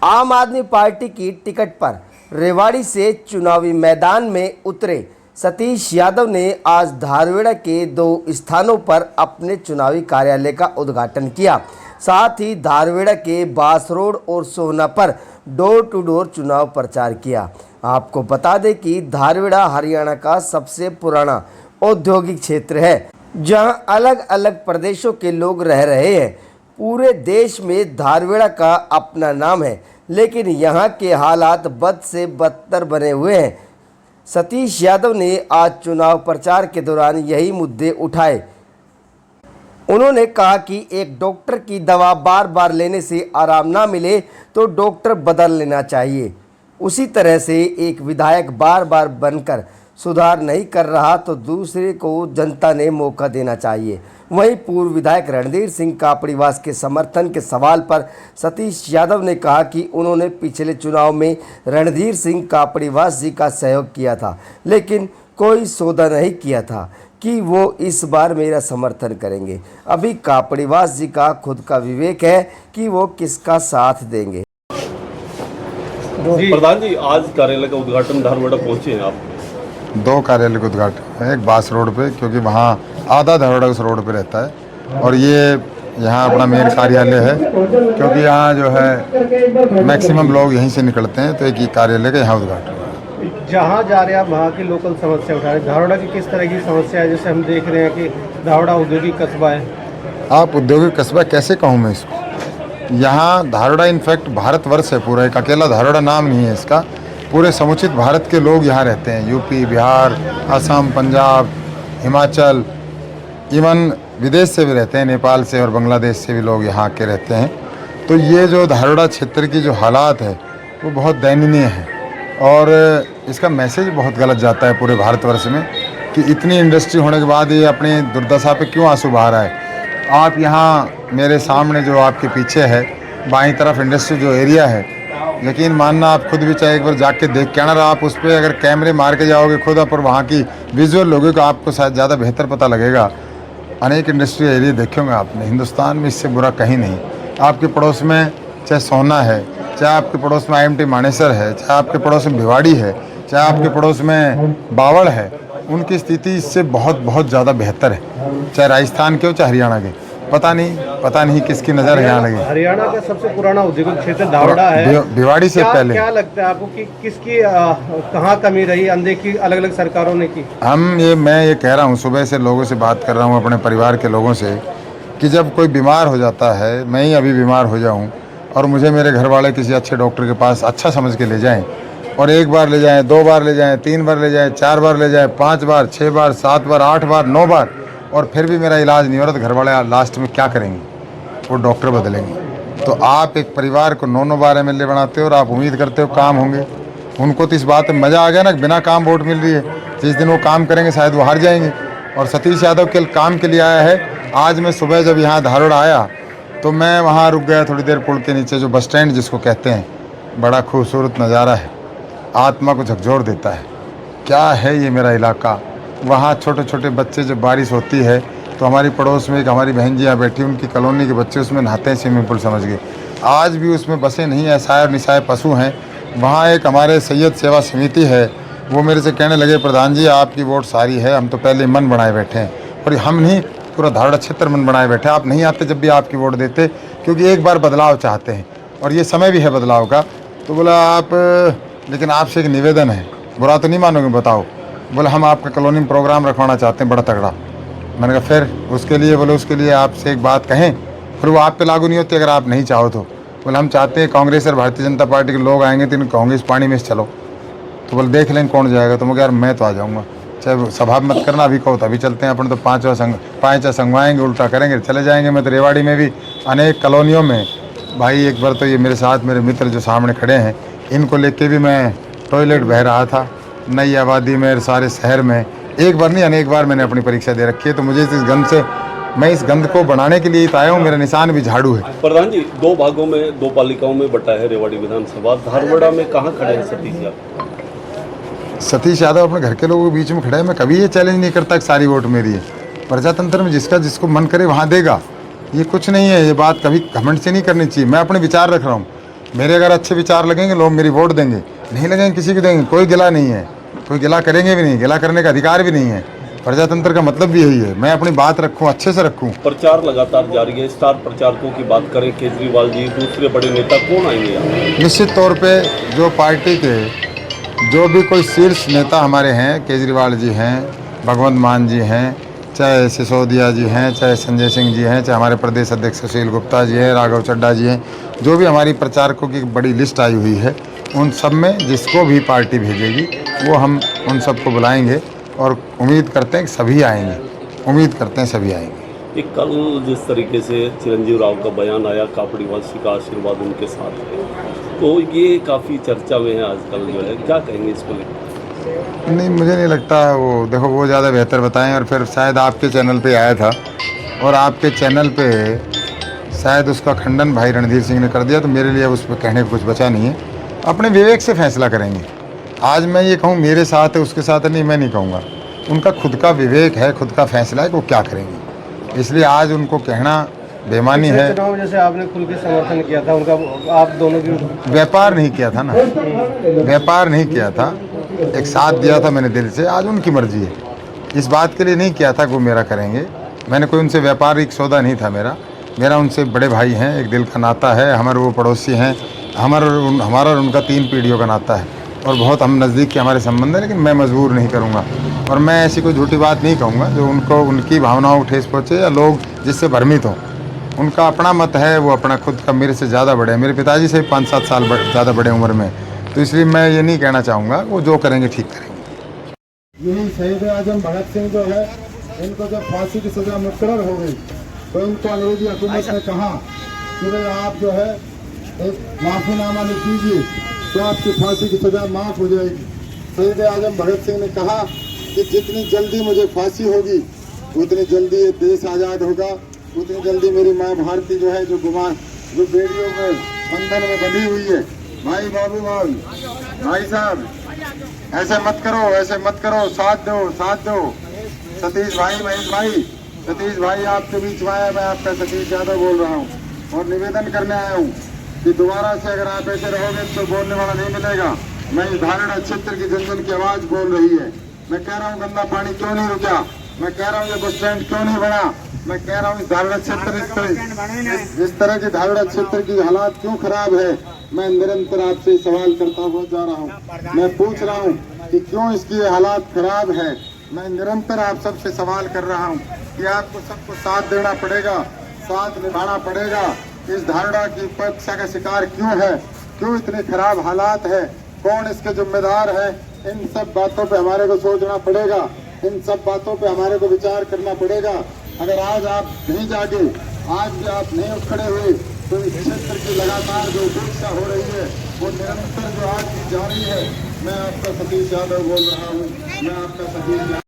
आम आदमी पार्टी की टिकट पर रेवाड़ी से चुनावी मैदान में उतरे सतीश यादव ने आज धारवेड़ा के 2 स्थानों पर अपने चुनावी कार्यालय का उद्घाटन किया। साथ ही धारवेड़ा के बास रोड और सोहना पर डोर टू डोर चुनाव प्रचार किया। आपको बता दें कि धारवेड़ा हरियाणा का सबसे पुराना औद्योगिक क्षेत्र है, जहां अलग अलग प्रदेशों के लोग रह रहे हैं। पूरे देश में धारवेड़ा का अपना नाम है, लेकिन यहाँ के हालात बद से बदतर बने हुए हैं। सतीश यादव ने आज चुनाव प्रचार के दौरान यही मुद्दे उठाए। उन्होंने कहा कि एक डॉक्टर की दवा बार बार लेने से आराम ना मिले तो डॉक्टर बदल लेना चाहिए। उसी तरह से एक विधायक बार बार बनकर सुधार नहीं कर रहा तो दूसरे को जनता ने मौका देना चाहिए। वहीं पूर्व विधायक रणधीर सिंह कापड़ीवास के समर्थन के सवाल पर सतीश यादव ने कहा कि उन्होंने पिछले चुनाव में रणधीर सिंह कापड़ीवास जी का सहयोग किया था, लेकिन कोई सौदा नहीं किया था कि वो इस बार मेरा समर्थन करेंगे। अभी कापड़ीवास जी का खुद का विवेक है कि वो किसका साथ देंगे। प्रधान जी, आज कार्यालय का उद्घाटन धारवाड़ा पहुंचे हैं आप। 2 कार्यालय का उद्घाटन है, एक बास रोड पे, क्योंकि वहाँ आधा धारवाड़ा उस रोड पे रहता है, और ये यहाँ अपना मेन कार्यालय है, क्योंकि यहाँ जो है मैक्सिमम लोग यहीं से निकलते हैं, तो एक ही कार्यालय का यहाँ उद्घाटन है। जहाँ जा रहे हैं आप वहाँ की लोकल समस्या उठा रहे हैं। धारवाड़ा की किस तरह की समस्या है? जैसे हम देख रहे हैं कि धारवाड़ा औद्योगिक कस्बा है। आप औद्योगिक कस्बा कैसे कहूँ मैं इसको? यहाँ धारवाड़ा इनफैक्ट भारतवर्ष है पूरा, एक अकेला धारवाड़ा नाम नहीं है इसका। पूरे समुचित भारत के लोग यहाँ रहते हैं, यूपी, बिहार, असम, पंजाब, हिमाचल, इवन विदेश से भी रहते हैं, नेपाल से और बांग्लादेश से भी लोग यहाँ आके रहते हैं। तो ये जो धारवाड़ा क्षेत्र की जो हालात है वो बहुत दयनीय है, और इसका मैसेज बहुत गलत जाता है पूरे भारतवर्ष में कि इतनी इंडस्ट्री होने के बाद ये अपनी दुर्दशा पे क्यों आंसू बहा रहा है। आप यहाँ मेरे सामने जो आपके पीछे है बाईं तरफ इंडस्ट्री जो एरिया है, यकीन मानना आप खुद भी चाहे एक बार जाके देख के आना, आप उस पर अगर कैमरे मार के जाओगे खुद आप और वहाँ की विजुअल लोगे तो आपको शायद ज़्यादा बेहतर पता लगेगा। अनेक इंडस्ट्री एरिया देखे होंगे आपने, हिंदुस्तान में इससे बुरा कहीं नहीं। आपके पड़ोस में चाहे सोहना है, चाहे आपके पड़ोस में IMT मानेसर है, चाहे आपके पड़ोस में भिवाड़ी है, चाहे आपके पड़ोस में बावड़ है, उनकी स्थिति इससे बहुत बहुत ज़्यादा बेहतर है। चाहे राजस्थान के हो चाहे हरियाणा के, पता नहीं किसकी नज़र यहाँ लगी। हरियाणा का सबसे पुराना औद्योगिक क्षेत्र धारवाड़ा है, भिवाड़ी से पहले। क्या लगता है आपको कि किसकी कहाँ कमी रही, अनदेखी अलग अलग सरकारों ने की? मैं ये कह रहा हूँ, सुबह से लोगों से बात कर रहा हूँ, अपने परिवार के लोगों से, कि जब कोई बीमार हो जाता है, मैं ही अभी बीमार हो जाऊँ और मुझे मेरे घर वाले किसी अच्छे डॉक्टर के पास अच्छा समझ के ले जाएं, और 1 बार ले जाएं, 2 बार ले जाएं, 3 बार ले जाएं, 4 बार ले जाएं, 5 बार, 6 बार, 7 बार, 8 बार, 9 बार, और फिर भी मेरा इलाज नहीं हो रहा, तो घर वाले लास्ट में क्या करेंगे? वो डॉक्टर बदलेंगे। तो आप एक परिवार को 9 बार MLA बनाते हो और आप उम्मीद करते हो काम होंगे। उनको तो इस बात में मज़ा आ गया ना, बिना काम वोट मिल रही है। जिस दिन वो काम करेंगे शायद वो हार जाएंगे। और सतीश यादव के काम के लिए आया है। आज मैं सुबह जब यहाँ धारवाड़ा आया तो मैं वहाँ रुक गया थोड़ी देर, पुल के नीचे जो बस स्टैंड जिसको कहते हैं, बड़ा खूबसूरत नज़ारा है, आत्मा को झकझोर देता है। क्या है ये मेरा इलाका। वहाँ छोटे छोटे बच्चे, जब बारिश होती है तो हमारी पड़ोस में एक हमारी बहन जी यहाँ बैठी, उनकी कॉलोनी के बच्चे उसमें नहाते हैं, स्विमिंग पूल समझ गए। आज भी उसमें बसें नहीं, असहाय और निसहाय पशु हैं। वहाँ एक हमारे सैयद सेवा समिति है, वो मेरे से कहने लगे, प्रधान जी आपकी वोट सारी है, हम तो पहले मन बनाए बैठे हैं, और हम नहीं, पूरा धारवाड़ा क्षेत्र मन बनाए बैठे। आप नहीं आते जब भी आपकी वोट देते, क्योंकि एक बार बदलाव चाहते हैं और ये समय भी है बदलाव का। तो बोला आप, लेकिन आपसे एक निवेदन है, बुरा तो नहीं मानोगे, बताओ। बोले हम आपका कॉलोनी में प्रोग्राम रखवाना चाहते हैं बड़ा तगड़ा। मैंने कहा फिर उसके लिए, बोले उसके लिए आपसे एक बात कहें, फिर वो आप पे लागू नहीं होती अगर आप नहीं चाहो तो। बोले हम चाहते हैं कांग्रेस और भारतीय जनता पार्टी के लोग आएंगे तो कांग्रेस पानी में से चलो। तो बोले देख लें कौन जाएगा। तो मैं यार मैं तो आ जाऊँगा, चाहे सभा मत करना, अभी कहो तो अभी चलते हैं अपन, तो 5 संगवाएंगे, उल्टा करेंगे, चले जाएंगे। मैं तो रेवाड़ी में भी अनेक कॉलोनियों में, भाई एक बार तो ये मेरे साथ मेरे मित्र जो सामने खड़े हैं, इनको लेके भी मैं टॉयलेट बह रहा था नई आबादी में, सारे शहर में। एक बार नहीं अनेक बार मैंने अपनी परीक्षा दे रखी है। तो मुझे इस गंद से, मैं इस गंद को बनाने के लिए आया हूँ। मेरा निशान भी झाड़ू है। प्रधान जी, 2 भागों में 2 पालिकाओं में बटा है रेवाड़ी विधानसभा। धारवाड़ा में कहाँ खड़े हैं सतीश यादव? सतीश यादव अपने घर के लोगों के बीच में खड़ा है। मैं कभी ये चैलेंज नहीं करता कि सारी वोट मेरी है। प्रजातंत्र में जिसका जिसको मन करे वहाँ देगा, ये कुछ नहीं है। ये बात कभी घमंड से नहीं करनी चाहिए। मैं अपने विचार रख रहा हूँ। मेरे अगर अच्छे विचार लगेंगे लोग मेरी वोट देंगे, नहीं लगेंगे किसी को देंगे। कोई गिला नहीं है, कोई गिला करेंगे भी नहीं, गिला करने का अधिकार भी नहीं है। प्रजातंत्र का मतलब भी यही है, मैं अपनी बात रखूं, अच्छे से रखूं। प्रचार लगातार जारी है। स्टार प्रचारकों की बात करें, केजरीवाल जी, दूसरे बड़े नेता कौन आएंगे यहाँ? निश्चित तौर पे जो पार्टी के जो भी कोई शीर्ष नेता हमारे हैं, केजरीवाल जी हैं, भगवंत मान जी हैं, चाहे सिसोदिया जी हैं, चाहे संजय सिंह जी हैं, चाहे हमारे प्रदेश अध्यक्ष सुशील गुप्ता जी हैं, राघव चड्ढा जी हैं, जो भी हमारी प्रचारकों की बड़ी लिस्ट आई हुई है, उन सब में जिसको भी पार्टी भेजेगी वो हम उन सबको बुलाएंगे और उम्मीद करते हैं कि सभी आएंगे, उम्मीद करते हैं सभी आएंगे। एक कल जिस तरीके से चिरंजीव राव का बयान आया, कापड़ीवासी का आशीर्वाद उनके साथ है, तो ये काफ़ी चर्चा में है आजकल जो है, क्या कहेंगे इसको लेकर? नहीं, मुझे नहीं लगता, वो देखो वो ज़्यादा बेहतर बताएं। और फिर शायद आपके चैनल पे आया था और आपके चैनल पे शायद उसका खंडन भाई रणधीर सिंह ने कर दिया, तो मेरे लिए उस पर कहने को कुछ बचा नहीं है। अपने विवेक से फैसला करेंगे। आज मैं ये कहूँ मेरे साथ है उसके साथ है, नहीं, मैं नहीं कहूँगा। उनका खुद का विवेक है, खुद का फैसला है कि वो क्या करेंगे, इसलिए आज उनको कहना बेमानी है। चुनाव जैसे आपने खुल के समर्थन किया था उनका, आप दोनों की व्यापार नहीं किया था ना, व्यापार नहीं किया था, एक साथ दिया था मैंने दिल से। आज उनकी मर्जी है, इस बात के लिए नहीं किया था कि वो मेरा करेंगे। मैंने कोई उनसे व्यापारिक सौदा नहीं था मेरा उनसे बड़े भाई हैं, एक दिल का नाता है, हमारे वो पड़ोसी हैं, हमारा और उनका 3 पीढ़ियों का नाता है और बहुत हम नज़दीक के हमारे संबंध है। लेकिन मैं मजबूर नहीं करूँगा और मैं ऐसी कोई झूठी बात नहीं कहूँगा जो उनको उनकी भावनाओं को ठेस पहुँचे या लोग जिससे भ्रमित हों। उनका अपना मत है, वो अपना खुद का, मेरे से ज़्यादा बड़े हैं, मेरे पिताजी से 5-7 साल ज़्यादा बड़े उम्र में, तो इसलिए मैं ये नहीं कहना चाहूँगा वो जो करेंगे ठीक करेंगे। यही शहीद आजम भगत सिंह जो है, इनको जब फांसी की सज़ा मुकर्रर हो गई तो इनको अंग्रेजी हुकूमत ने कहा कि भाई आप जो है एक माफ़ीनामा लिखीजिए तो आपकी फांसी की सज़ा माफ़ हो जाएगी। शहीद आजम भगत सिंह ने कहा कि जितनी जल्दी मुझे फांसी होगी उतनी जल्दी ये देश आज़ाद होगा, उतनी जल्दी मेरी माँ भारती जो है जो बेड़ियों में बंधन में बंधी हुई है। भाई बाबू भाई साहब, ऐसे मत करो, साथ दो। सतीश भाई, महेश भाई, सतीश भाई आपके बीच में आया, मैं आपका सतीश यादव बोल रहा हूँ और निवेदन करने आया हूँ कि दोबारा से अगर आप ऐसे रहोगे तो बोलने वाला नहीं मिलेगा। मैं इस धारणा क्षेत्र की जन की आवाज़ बोल रही है। मैं कह रहा हूँ गंदा पानी क्यों नहीं रुका, मैं कह रहा हूँ ये बस स्टैंड क्यों नहीं बना, मैं कह रहा हूँ इस धारणा क्षेत्र इस तरह की धारणा क्षेत्र की हालात क्यों खराब है। मैं निरंतर आपसे सवाल करता हुआ जा रहा हूँ, मैं पूछ रहा हूँ कि क्यों इसकी हालात खराब है। मैं निरंतर आप सबसे सवाल कर रहा हूँ कि आपको सबको साथ देना पड़ेगा, साथ निभाना पड़ेगा। इस धारणा की परीक्षा का शिकार क्यों है, क्यों इतने खराब हालात है, कौन इसके जिम्मेदार है, इन सब बातों पे हमारे को सोचना पड़ेगा, इन सब बातों पे हमारे को विचार करना पड़ेगा। अगर आज आप नहीं जागे, आज भी आप नहीं उठ खड़े हुए तो इस क्षेत्र की लगातार जो उपेक्षा हो रही है वो निरंतर जो आज की जारी है। मैं आपका सतीश यादव बोल रहा हूँ, मैं आपका सतीश